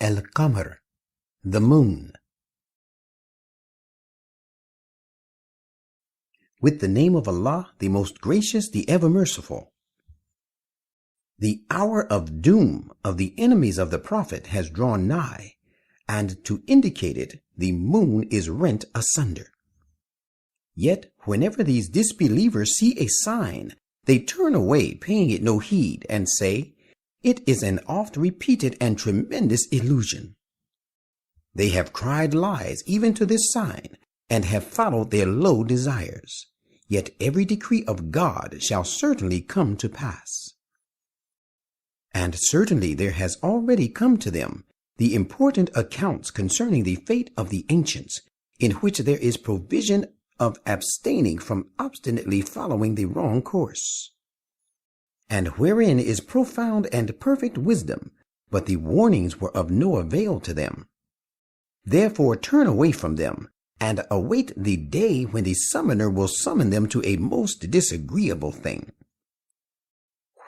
Qamar, the moon. With the name of Allah, the most gracious, the ever merciful. The hour of doom of the enemies of the Prophet has drawn nigh, and to indicate it, the moon is rent asunder. Yet whenever these disbelievers see a sign, they turn away, paying it no heed, and say, "It is an oft-repeated and tremendous illusion." They have cried lies even to this sign, and have followed their low desires. Yet every decree of God shall certainly come to pass. And certainly there has already come to them the important accounts concerning the fate of the ancients, in which there is provision of abstaining from obstinately following the wrong course, and wherein is profound and perfect wisdom, but the warnings were of no avail to them. Therefore turn away from them, and await the day when the summoner will summon them to a most disagreeable thing,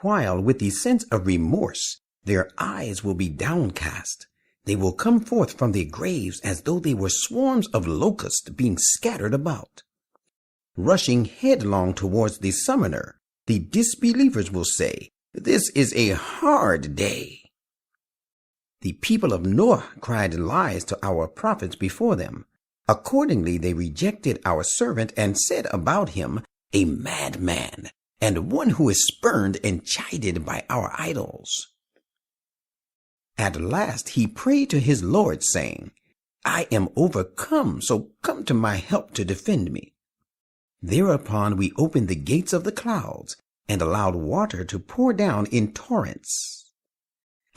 while with the sense of remorse their eyes will be downcast. They will come forth from their graves as though they were swarms of locusts being scattered about. Rushing headlong towards the summoner, the disbelievers will say, "This is a hard day." The people of Noah cried lies to our prophets before them. Accordingly, they rejected our servant and said about him, "A madman, and one who is spurned and chided by our idols." At last he prayed to his Lord, saying, "I am overcome, so come to my help to defend me." Thereupon we opened the gates of the clouds, and allowed water to pour down in torrents.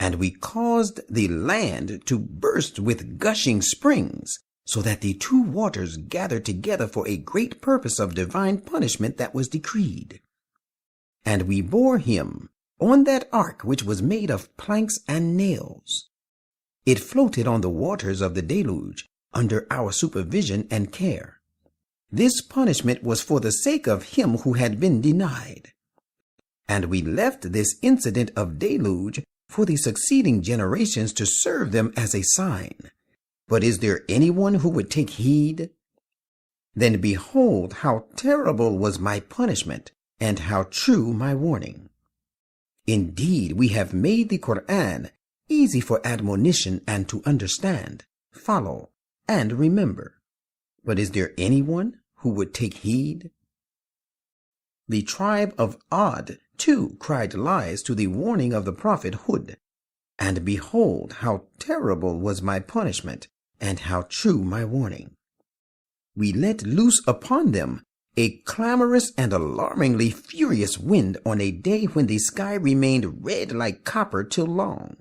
And we caused the land to burst with gushing springs, so that the two waters gathered together for a great purpose of divine punishment that was decreed. And we bore him on that ark which was made of planks and nails. It floated on the waters of the deluge under our supervision and care. This punishment was for the sake of him who had been denied. And we left this incident of deluge for the succeeding generations to serve them as a sign. But is there anyone who would take heed? Then behold how terrible was my punishment, and how true my warning. Indeed, we have made the Quran easy for admonition and to understand, follow, and remember. But is there anyone who would take heed? The tribe of Ad, too, cried lies to the warning of the prophet Hud. And behold how terrible was my punishment, and how true my warning. We let loose upon them a clamorous and alarmingly furious wind on a day when the sky remained red like copper till long.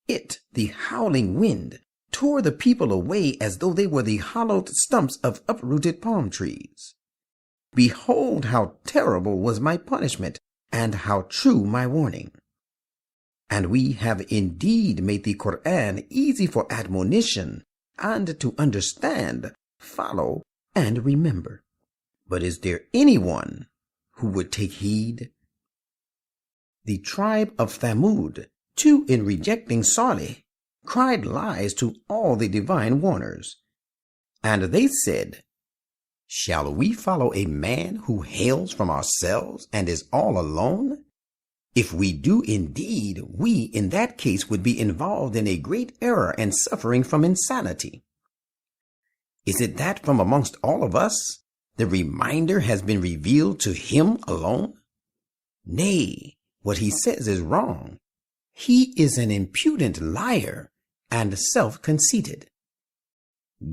It, the howling wind, tore the people away as though they were the hollowed stumps of uprooted palm trees. Behold how terrible was my punishment, and how true my warning. And we have indeed made the Quran easy for admonition, and to understand, follow, and remember. But is there anyone who would take heed? The tribe of Thamud, too, in rejecting Salih, cried lies to all the divine warners. And they said, "Shall we follow a man who hails from ourselves and is all alone? If we do indeed, we in that case would be involved in a great error and suffering from insanity. Is it that from amongst all of us, the reminder has been revealed to him alone? Nay, what he says is wrong. He is an impudent liar and self-conceited."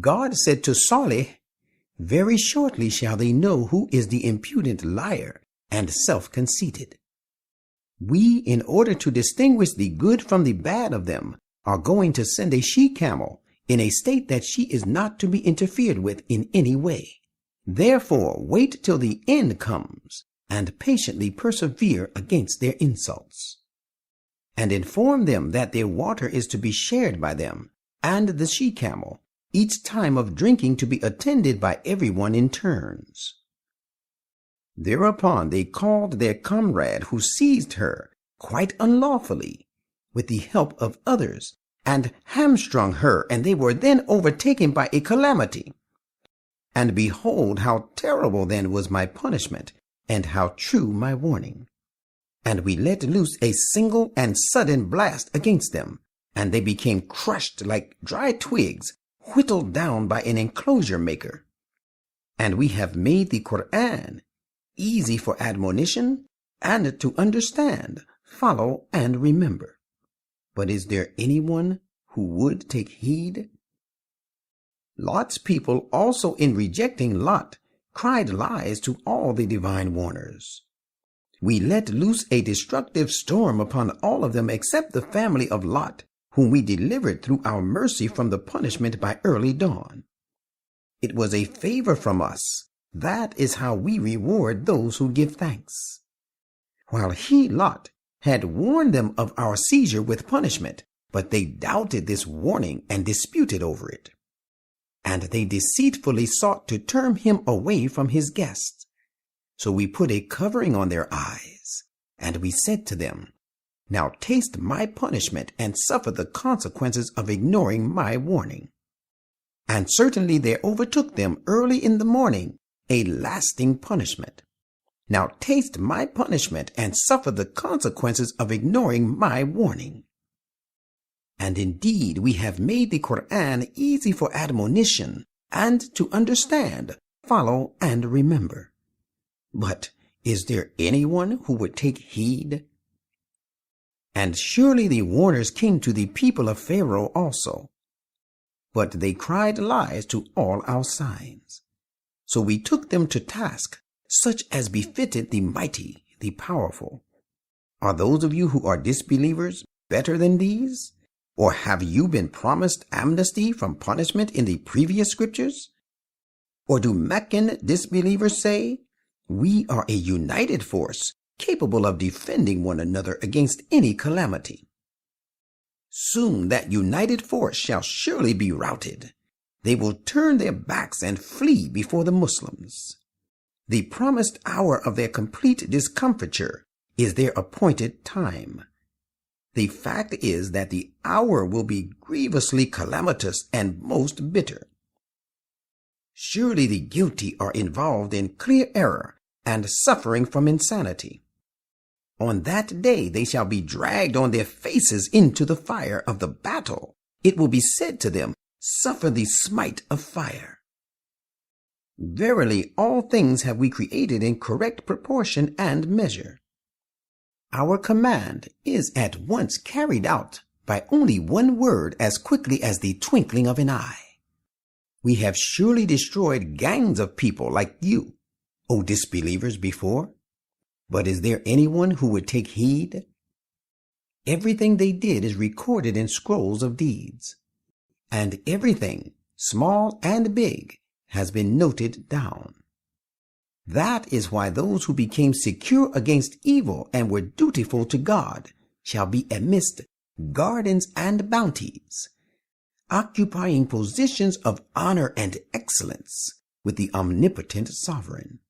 God said to Salih, "Very shortly shall they know who is the impudent liar and self-conceited." We, in order to distinguish the good from the bad of them, are going to send a she-camel in a state that she is not to be interfered with in any way. Therefore, wait till the end comes, and patiently persevere against their insults. And inform them that their water is to be shared by them, and the she-camel, each time of drinking to be attended by everyone in turns. Thereupon they called their comrade who seized her, quite unlawfully, with the help of others, and hamstrung her, and they were then overtaken by a calamity. And behold, how terrible then was my punishment, and how true my warning. And we let loose a single and sudden blast against them, and they became crushed like dry twigs, whittled down by an enclosure maker. And we have made the Quran easy for admonition and to understand, follow, and remember. But is there anyone who would take heed? Lot's people also, in rejecting Lot, cried lies to all the divine warners. We let loose a destructive storm upon all of them except the family of Lot, whom we delivered through our mercy from the punishment by early dawn. It was a favor from us. That is how we reward those who give thanks. While he, Lot, had warned them of our seizure with punishment, but they doubted this warning and disputed over it. And they deceitfully sought to turn him away from his guests. So we put a covering on their eyes, and we said to them, "Now taste my punishment and suffer the consequences of ignoring my warning." And certainly there overtook them early in the morning a lasting punishment. Now taste my punishment and suffer the consequences of ignoring my warning. And indeed we have made the Quran easy for admonition and to understand, follow, and remember. But is there anyone who would take heed? And surely the warners came to the people of Pharaoh also. But they cried lies to all our signs. So we took them to task, such as befitted the mighty, the powerful. Are those of you who are disbelievers better than these? Or have you been promised amnesty from punishment in the previous scriptures? Or do Meccan disbelievers say, "We are a united force, capable of defending one another against any calamity"? Soon that united force shall surely be routed. They will turn their backs and flee before the Muslims. The promised hour of their complete discomfiture is their appointed time. The fact is that the hour will be grievously calamitous and most bitter. Surely the guilty are involved in clear error and suffering from insanity. On that day they shall be dragged on their faces into the fire of the battle. It will be said to them, "Suffer the smite of fire." Verily, all things have we created in correct proportion and measure. Our command is at once carried out by only one word as quickly as the twinkling of an eye. We have surely destroyed gangs of people like you, O disbelievers, before. But is there anyone who would take heed? Everything they did is recorded in scrolls of deeds, and everything, small and big, has been noted down. That is why those who became secure against evil and were dutiful to God shall be amidst gardens and bounties, occupying positions of honor and excellence with the omnipotent sovereign.